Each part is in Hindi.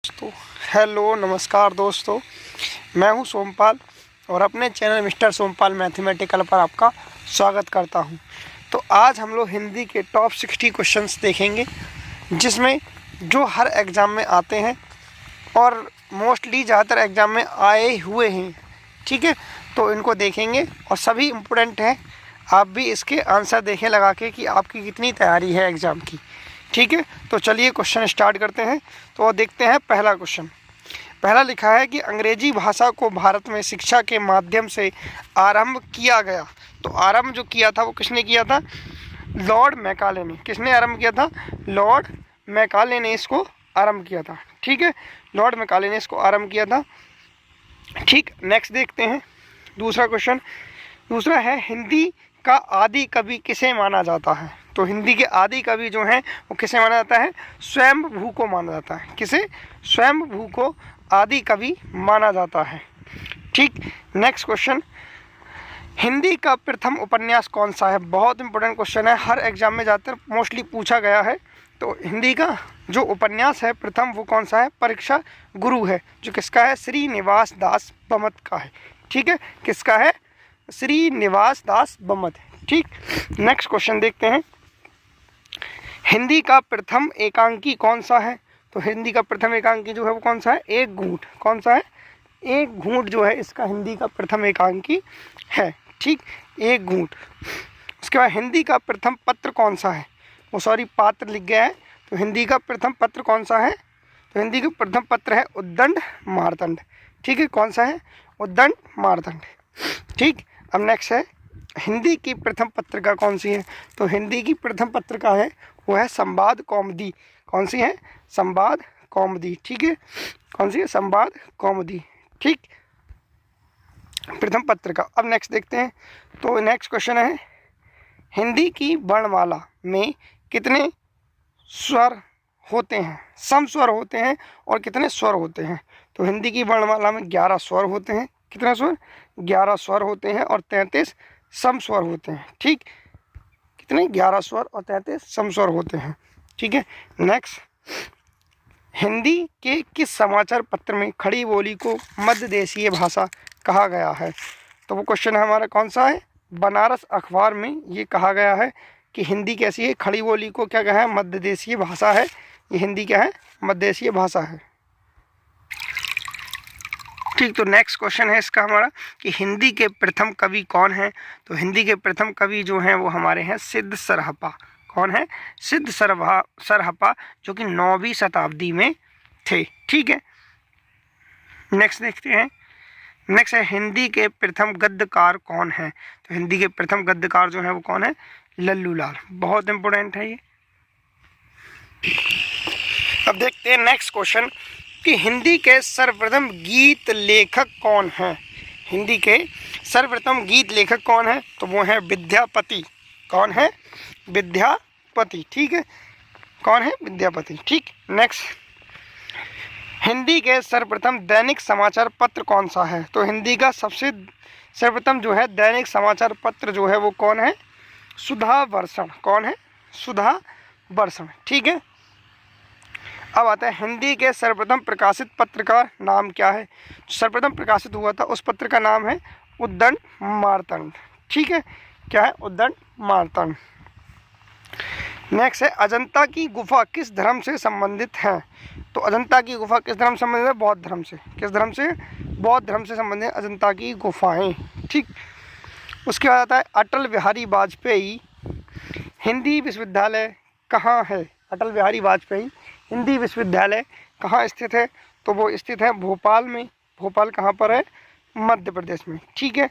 दोस्तों हेलो नमस्कार दोस्तों, मैं हूं सोमपाल और अपने चैनल मिस्टर सोमपाल मैथमेटिकल पर आपका स्वागत करता हूं। तो आज हम लोग हिंदी के टॉप 60 क्वेश्चंस देखेंगे, जिसमें जो हर एग्ज़ाम में आते हैं और मोस्टली ज़्यादातर एग्ज़ाम में आए हुए हैं। ठीक है, तो इनको देखेंगे और सभी इम्पोर्टेंट हैं। आप भी इसके आंसर देखें लगा के कि आपकी कितनी तैयारी है एग्ज़ाम की। ठीक है, तो चलिए क्वेश्चन स्टार्ट करते हैं। तो देखते हैं पहला क्वेश्चन। पहला लिखा है कि अंग्रेजी भाषा को भारत में शिक्षा के माध्यम से आरंभ किया गया। तो आरंभ जो किया था वो किसने किया था? लॉर्ड मैकाले ने। किसने आरंभ किया था? लॉर्ड मैकाले ने इसको आरंभ किया था। ठीक है, लॉर्ड मैकाले ने इसको आरंभ किया था। ठीक, नेक्स्ट देखते हैं दूसरा क्वेश्चन। दूसरा है हिंदी का आदि कवि किसे माना जाता है? तो हिंदी के आदि कवि जो हैं वो किसे माना जाता है? स्वयंभू को माना जाता है। किसे? स्वयंभू को आदि कवि माना जाता है। ठीक, नेक्स्ट क्वेश्चन। हिंदी का प्रथम उपन्यास कौन सा है? बहुत इंपॉर्टेंट क्वेश्चन है, हर एग्जाम में ज़्यादातर मोस्टली पूछा गया है। तो हिंदी का जो उपन्यास है प्रथम वो कौन सा है? परीक्षा गुरु है, जो किसका है? श्रीनिवास दास बमत का है। ठीक है, किसका है? श्रीनिवास दास बमत है। ठीक, नेक्स्ट क्वेश्चन देखते हैं। हिंदी का प्रथम एकांकी कौन सा है? तो हिंदी का प्रथम एकांकी जो है वो कौन सा है? एक घूंट। कौन सा है? एक घूंट जो है इसका हिंदी का प्रथम एकांकी है। ठीक, एक घूंट। उसके बाद हिंदी का प्रथम पत्र कौन सा है? वो सॉरी पात्र लिख गया है। तो हिंदी का प्रथम पत्र कौन सा है? तो हिंदी का प्रथम पत्र है उद्दंड मार्तंड। ठीक है, कौन सा है? उद्दंड मार्तंड। ठीक, अब नेक्स्ट है हिंदी की प्रथम पत्रिका कौन सी है? तो हिंदी की प्रथम पत्रिका है वो है संवाद कौमुदी। कौन सी है? संवाद कौमुदी। ठीक है, कौन सी है? संवाद कौमुदी। ठीक, प्रथम पत्रिका। अब नेक्स्ट देखते हैं। तो नेक्स्ट क्वेश्चन है हिंदी की वर्णमाला में कितने स्वर होते हैं? सम स्वर होते हैं और कितने स्वर होते हैं? तो हिंदी की वर्णमाला में 11 स्वर होते हैं। कितने स्वर? 11 स्वर होते हैं और 33 सम स्वर होते हैं। ठीक, कितने? 11 स्वर और 33 सम स्वर होते हैं। ठीक है, नेक्स्ट। हिंदी के किस समाचार पत्र में खड़ी बोली को मध्य देशीय भाषा कहा गया है? तो वो क्वेश्चन है हमारा कौन सा है? बनारस अखबार में ये कहा गया है कि हिंदी कैसी है? खड़ी बोली को क्या कहा है? मध्य देशीय भाषा है। ये हिंदी क्या है? मध्य देशीय भाषा है। ठीक, तो नेक्स्ट क्वेश्चन है इसका हमारा कि हिंदी के प्रथम कवि कौन है? तो हिंदी के प्रथम कवि जो हैं वो हमारे हैं सिद्ध सरहपा। कौन है? सिद्ध सरहपा, जो कि 9वीं शताब्दी में थे। ठीक है, नेक्स्ट देखते हैं। नेक्स्ट है हिंदी के प्रथम गद्यकार कौन है? तो हिंदी के प्रथम गद्यकार जो है वो कौन है? लल्लू लाल। बहुत इंपॉर्टेंट है ये। अब देखते हैं नेक्स्ट क्वेश्चन कि हिंदी के सर्वप्रथम गीत लेखक कौन है? हिंदी के सर्वप्रथम गीत लेखक कौन है? तो वो है विद्यापति। कौन है? विद्यापति। ठीक है, कौन है? विद्यापति। ठीक, नेक्स्ट। हिंदी के सर्वप्रथम दैनिक समाचार पत्र कौन सा है? तो हिंदी का सबसे सर्वप्रथम जो है दैनिक समाचार पत्र जो है वो कौन है? सुधा वर्षण। कौन है? सुधा वर्षण। ठीक है, अब आता है हिंदी के सर्वप्रथम प्रकाशित पत्र का नाम क्या है? सर्वप्रथम प्रकाशित हुआ था उस पत्र का नाम है उद्दंड मार्तंड। ठीक है, क्या है? उद्दंड मार्तंड। नेक्स्ट है अजंता की गुफा किस धर्म से संबंधित है? तो अजंता की गुफा किस धर्म से संबंधित है? बौद्ध धर्म से। किस धर्म से? बौद्ध धर्म से संबंधित है अजंता की गुफाएं। ठीक, उसके बाद आता है अटल बिहारी वाजपेयी हिंदी विश्वविद्यालय कहाँ है? अटल बिहारी वाजपेयी हिंदी विश्वविद्यालय कहाँ स्थित है? तो वो स्थित है भोपाल में। भोपाल कहाँ पर है? मध्य प्रदेश में। ठीक है,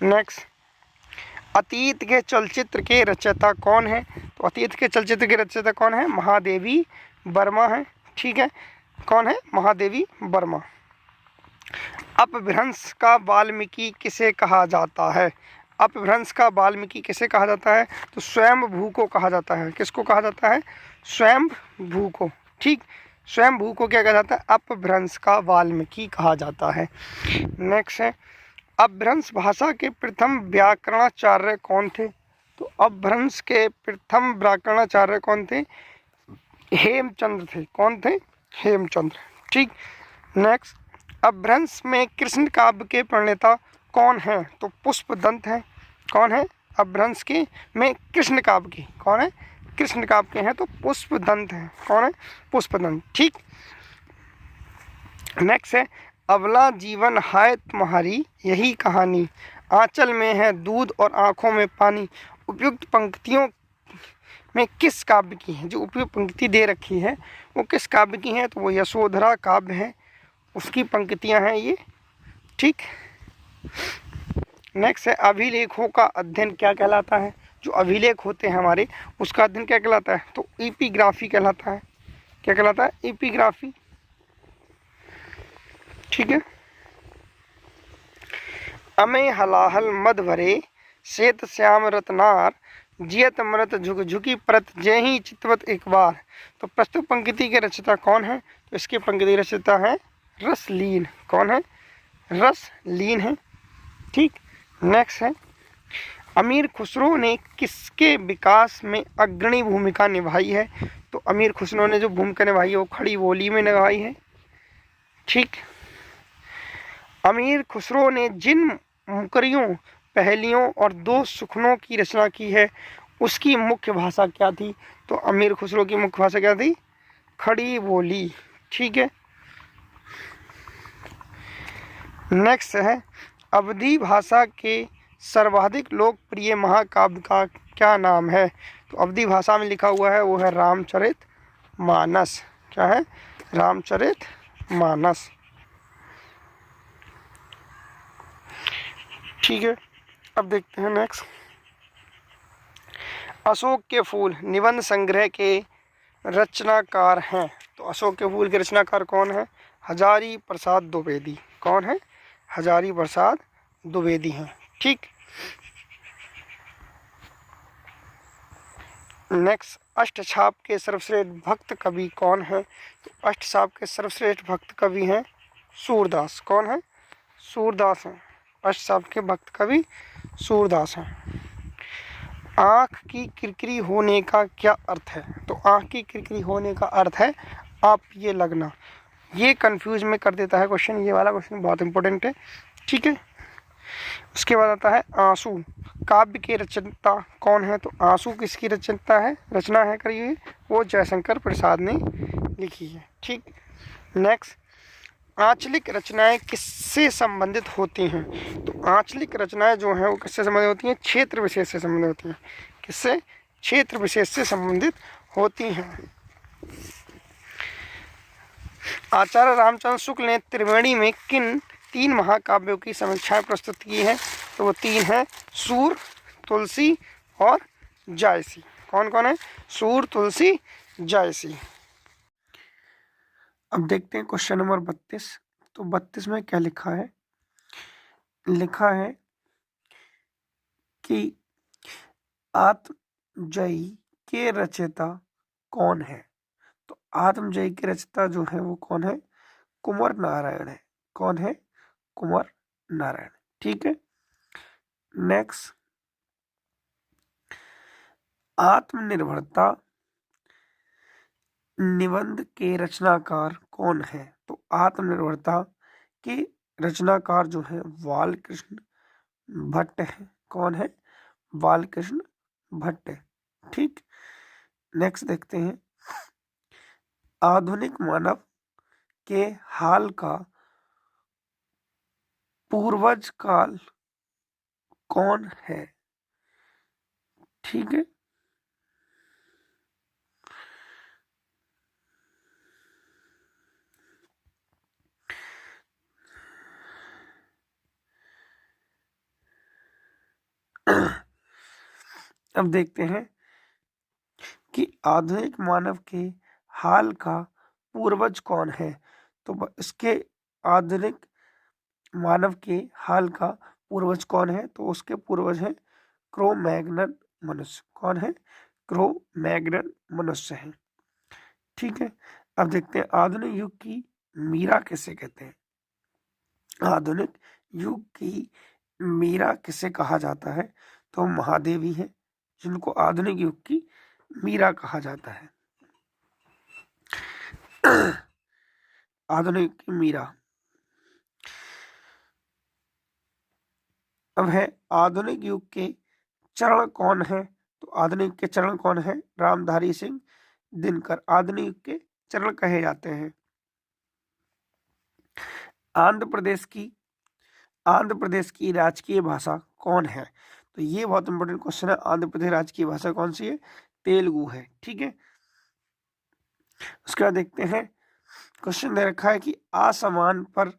नेक्स्ट। अतीत के चलचित्र के रचयिता कौन है? तो अतीत के चलचित्र के रचयिता कौन है? महादेवी वर्मा है। ठीक है, कौन है? महादेवी वर्मा। अपभ्रंश का वाल्मीकि किसे कहा जाता है? अपभ्रंश का वाल्मीकि किसे कहा जाता है? तो स्वयंभू को कहा जाता है। किसको कहा जाता है? स्वयंभू को। ठीक, स्वयंभू को क्या कहा जाता है? अपभ्रंश का वाल्मीकि कहा जाता है। नेक्स्ट है अपभ्रंश भाषा के प्रथम व्याकरणाचार्य कौन थे? तो अपभ्रंश के प्रथम व्याकरणाचार्य कौन थे? हेमचंद्र थे। कौन थे? हेमचंद्र। ठीक। नेक्स्ट, अपभ्रंश में कृष्ण काव्य के प्रणेता कौन है? तो पुष्पदंत है। कौन है? अपभ्रंश के में कृष्ण काव्य के कौन है? कृष्ण काव्य के हैं तो पुष्पदंत है। कौन है? पुष्पदंत। ठीक। नेक्स्ट है, अबला जीवन हाय तुम्हारी यही कहानी, आंचल में है दूध और आंखों में पानी। उपयुक्त पंक्तियों में किस काव्य की है? जो उपयुक्त पंक्ति दे रखी है वो किस काव्य की है? तो वो यशोधरा काव्य है, उसकी पंक्तियां हैं ये। ठीक। नेक्स्ट है, अभिलेखों का अध्ययन क्या कहलाता है? जो अभिलेख होते हैं हमारे उसका अध्ययन क्या कहलाता है? तो एपिग्राफी कहलाता है। क्या कहलाता है? एपिग्राफी। ठीक है। अमे हलाहल मद भरे श्वेत श्याम रत्नार, जियत मृत झुक झुकी परत जय चितवत एक बार। तो प्रस्तुत पंक्ति के रचयिता कौन है? तो इसके पंक्ति रचयिता है रसलीन। कौन है? रसलीन है। ठीक। नेक्स्ट है, अमीर खुसरो ने किसके विकास में अग्रणी भूमिका निभाई है? तो अमीर खुसरो ने जो भूमिका निभाई है वो खड़ी बोली में निभाई है। ठीक। अमीर खुसरो ने जिन मुकरियों, पहेलियों और दो सुखनों की रचना की है उसकी मुख्य भाषा क्या थी? तो अमीर खुसरो की मुख्य भाषा क्या थी? खड़ी बोली। ठीक है। नेक्स्ट है, अवधी भाषा के सर्वाधिक लोकप्रिय महाकाव्य का क्या नाम है? तो अवधी भाषा में लिखा हुआ है वो है रामचरित मानस। क्या है? रामचरित मानस। ठीक है। अब देखते हैं नेक्स्ट, अशोक के फूल निबंध संग्रह के रचनाकार हैं। तो अशोक के फूल के रचनाकार कौन है? हजारी प्रसाद द्विवेदी। कौन है? हजारी प्रसाद द्विवेदी हैं। ठीक। नेक्स्ट, अष्टछाप के सर्वश्रेष्ठ भक्त कवि कौन है? तो अष्टछाप के सर्वश्रेष्ठ भक्त कवि हैं सूरदास। कौन है? सूरदास हैं। अष्टछाप के भक्त कवि सूरदास हैं। आँख की किरकिरी होने का क्या अर्थ है? तो आँख की किरकिरी होने का अर्थ है आप ये लगना। ये कंफ्यूज में कर देता है क्वेश्चन, ये वाला क्वेश्चन बहुत इंपॉर्टेंट है। ठीक है। उसके बाद आता है आंसू काव्य के रचयिता कौन है? तो आंसू किसकी रचयिता है? रचना है करी हुई वो जयशंकर प्रसाद ने लिखी है। ठीक। नेक्स्ट, आंचलिक रचनाएं किससे संबंधित होती हैं? तो आंचलिक रचनाएं जो हैं वो किससे संबंधित होती हैं? क्षेत्र विशेष से संबंधित होती हैं। किससे? क्षेत्र विशेष से संबंधित होती हैं। आचार्य रामचंद्र शुक्ल ने त्रिवेणी में किन 3 महाकाव्यों की समीक्षाएं प्रस्तुत की है? तो वो 3 हैं, सूर, तुलसी और जायसी। कौन कौन है? सूर, तुलसी, जायसी। अब देखते हैं क्वेश्चन नंबर 32। तो 32 में क्या लिखा है? लिखा है कि आत्मजयी के रचयिता कौन है? तो आत्मजयी के रचयिता जो है वो कौन है? कुंवर नारायण है। कौन है? कुंवर नारायण। ठीक है। नेक्स्ट, आत्मनिर्भरता निबंध के रचनाकार कौन है? तो आत्मनिर्भरता के रचनाकार जो है बालकृष्ण भट्ट है। कौन है? बालकृष्ण भट्ट। ठीक। नेक्स्ट देखते हैं, आधुनिक मानव के हाल का पूर्वज काल कौन है? ठीक है। अब देखते हैं कि आधुनिक मानव के हाल का पूर्वज कौन है? तो इसके आधुनिक मानव के हाल का पूर्वज कौन है? तो उसके पूर्वज हैं क्रो-मैग्नन मनुष्य। कौन है? क्रो-मैग्नन मनुष्य है। ठीक है। अब देखते हैं आधुनिक युग की मीरा किसे कहते हैं? आधुनिक युग की मीरा किसे कहा जाता है? तो महादेवी है जिनको आधुनिक युग की मीरा कहा जाता है। आधुनिक मीरा। अब है आधुनिक युग के चरण कौन है? तो आधुनिक के चरण कौन है? रामधारी सिंह दिनकर आधुनिक युग के चरण कहे जाते हैं। आंध्र प्रदेश की राजकीय भाषा कौन है? तो ये बहुत इंपॉर्टेंट क्वेश्चन है। आंध्र प्रदेश राजकीय भाषा कौन सी है? तेलुगु है। ठीक है, उसके बाद देखते हैं, क्वेश्चन दे रखा है कि आसमान पर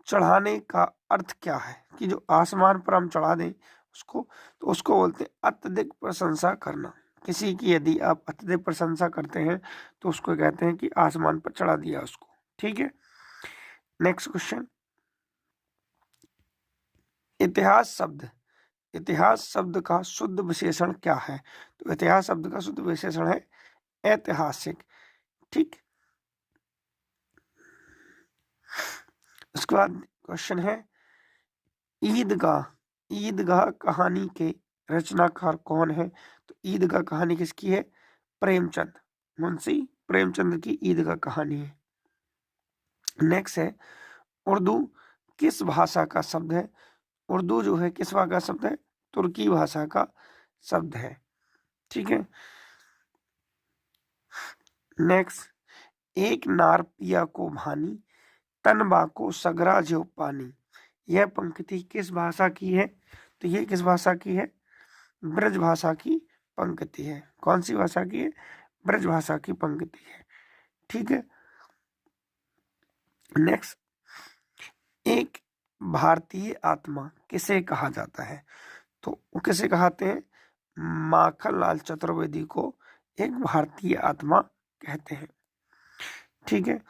चढ़ाने का अर्थ क्या है? कि जो आसमान पर हम चढ़ा दें उसको, तो उसको बोलते हैं अत्यधिक प्रशंसा करना। किसी की यदि आप अत्यधिक प्रशंसा करते हैं तो उसको कहते हैं कि आसमान पर चढ़ा दिया उसको। ठीक है, नेक्स्ट क्वेश्चन, इतिहास शब्द का शुद्ध विशेषण क्या है? तो इतिहास शब्द का शुद्ध विशेषण है ऐतिहासिक। ठीक, उसके बाद क्वेश्चन है ईदगाह कहानी के रचनाकार कौन है? तो ईदगाह कहानी किसकी है? प्रेमचंद, मुंशी प्रेमचंद की ईदगाह कहानी है। नेक्स्ट है उर्दू किस भाषा का शब्द है? उर्दू जो है किस भाषा का शब्द है? तुर्की भाषा का शब्द है। ठीक है, नेक्स्ट एक नार पिया को भानी तनबा को सगरा जो पानी, यह पंक्ति किस भाषा की है? तो ये किस भाषा की है? ब्रज भाषा की पंक्ति है। कौन सी भाषा की है? ब्रज भाषा की पंक्ति है। ठीक है, नेक्स्ट, एक भारतीय आत्मा किसे कहा जाता है? तो वो किसे कहते हैं? माखनलाल चतुर्वेदी को एक भारतीय आत्मा कहते हैं। ठीक है,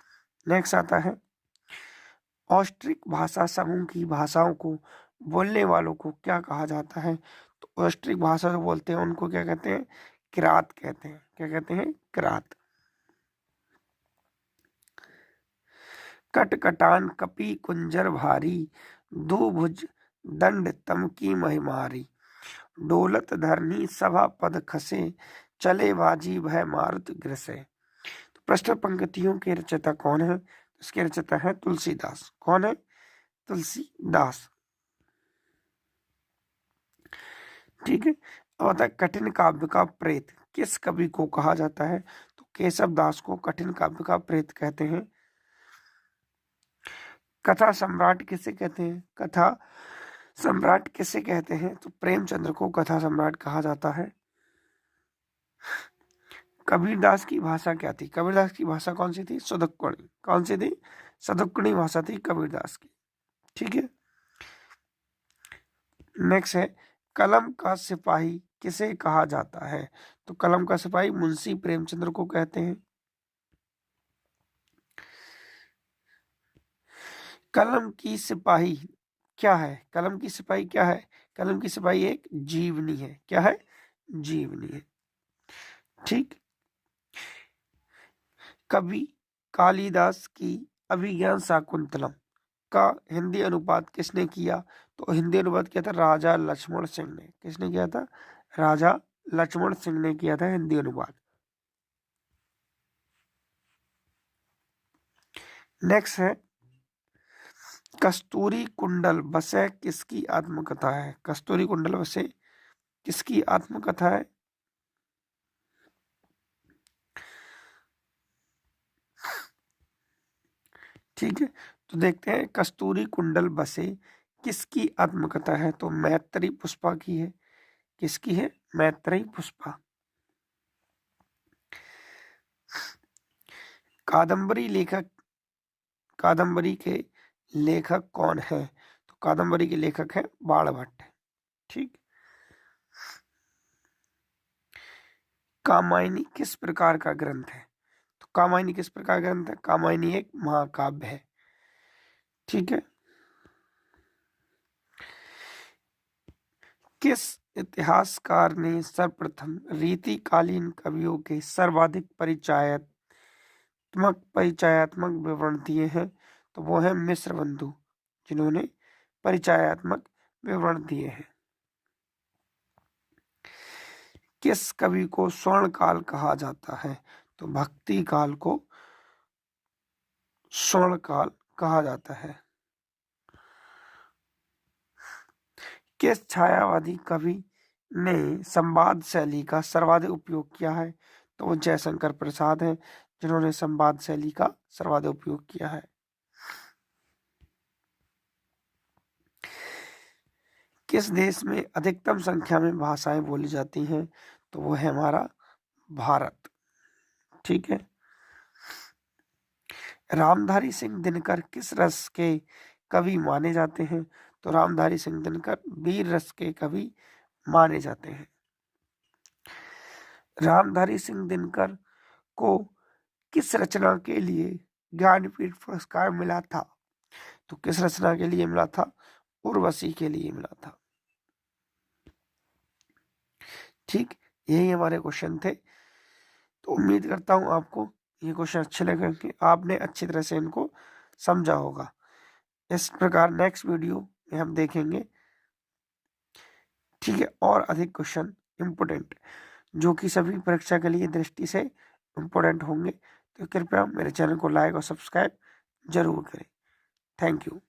नेक्स्ट आता है ऑस्ट्रिक भाषा समूह की भाषाओं को बोलने वालों को क्या कहा जाता है? तो ऑस्ट्रिक भाषा जो बोलते हैं उनको क्या कहते हैं? किरात कहते हैं। क्या कहते हैं? किरात। कटकटान कपि कुंजर भारी दो भुज दंड तम की महिमारी डोलत धरनी सभा पद खसे चले बाजी भय मारुत ग्रसे। तो प्रश्न पंक्तियों के रचयिता कौन है? इसके रचयिता है तुलसीदास। कौन है? तुलसीदास। ठीक है, अब आता है कठिन काव्य का प्रेत किस कवि को कहा जाता है? तो केशव दास को कठिन काव्य का प्रेत कहते हैं। कथा सम्राट किसे कहते हैं? कथा सम्राट किसे कहते हैं? तो प्रेमचंद्र को कथा सम्राट कहा जाता है। कबीरदास की भाषा क्या थी? कबीरदास की भाषा कौन सी थी? सदुक्कड़ी। कौन सी थी? सदुक्कड़ी भाषा थी कबीरदास की। ठीक है, नेक्स्ट है कलम का सिपाही किसे कहा जाता है? तो कलम का सिपाही मुंशी प्रेमचंद्र को कहते हैं। कलम की सिपाही क्या है? कलम की सिपाही क्या है? कलम की सिपाही एक जीवनी है। क्या है? जीवनी है। ठीक, कवि कालिदास की अभिज्ञान शाकुंतलम का हिंदी अनुवाद किसने किया? तो हिंदी अनुवाद किया था राजा लक्ष्मण सिंह ने। किसने किया था? राजा लक्ष्मण सिंह ने किया था हिंदी अनुवाद। नेक्स्ट है कस्तूरी कुंडल बसे किसकी आत्मकथा है? कस्तूरी कुंडल बसे किसकी आत्मकथा है? ठीक है, तो देखते हैं कस्तूरी कुंडल बसे किसकी आत्मकथा है? तो मैत्रेयी पुष्पा की है। किसकी है? मैत्रेयी पुष्पा। कादंबरी के लेखक कौन है? तो कादंबरी के लेखक है बाणभट्ट। ठीक, कामायनी किस प्रकार का ग्रंथ है? तो कामायनी किस प्रकार का ग्रंथ है? कामायनी एक महाकाव्य है। ठीक है, किस इतिहासकार ने सर्वप्रथम रीतिकालीन कवियों के सर्वाधिक परिचयात्मक विवरण दिए हैं? तो वो है मिश्र बंधु, जिन्होंने परिचयात्मक विवरण दिए हैं। किस कवि को स्वर्ण काल कहा जाता है? तो भक्ति काल को स्वर्णकाल कहा जाता है। किस छायावादी कवि ने संवाद शैली का सर्वाधिक उपयोग किया है? तो वो जयशंकर प्रसाद हैं, जिन्होंने संवाद शैली का सर्वाधिक उपयोग किया है। किस देश में अधिकतम संख्या में भाषाएं बोली जाती हैं? तो वो है हमारा भारत। ठीक है। रामधारी सिंह दिनकर किस रस के कवि माने जाते हैं? तो रामधारी सिंह दिनकर वीर रस के कवि माने जाते हैं। रामधारी सिंह दिनकर को किस रचना के लिए ज्ञानपीठ पुरस्कार मिला था? तो किस रचना के लिए मिला था? उर्वशी के लिए मिला था। ठीक, यही हमारे क्वेश्चन थे। तो उम्मीद करता हूं आपको ये क्वेश्चन अच्छे लगे कि आपने अच्छी तरह से इनको समझा होगा। इस प्रकार नेक्स्ट वीडियो में हम देखेंगे, ठीक है, और अधिक क्वेश्चन इम्पोर्टेंट जो कि सभी परीक्षा के लिए दृष्टि से इम्पोर्टेंट होंगे। तो कृपया मेरे चैनल को लाइक और सब्सक्राइब जरूर करें। Thank you.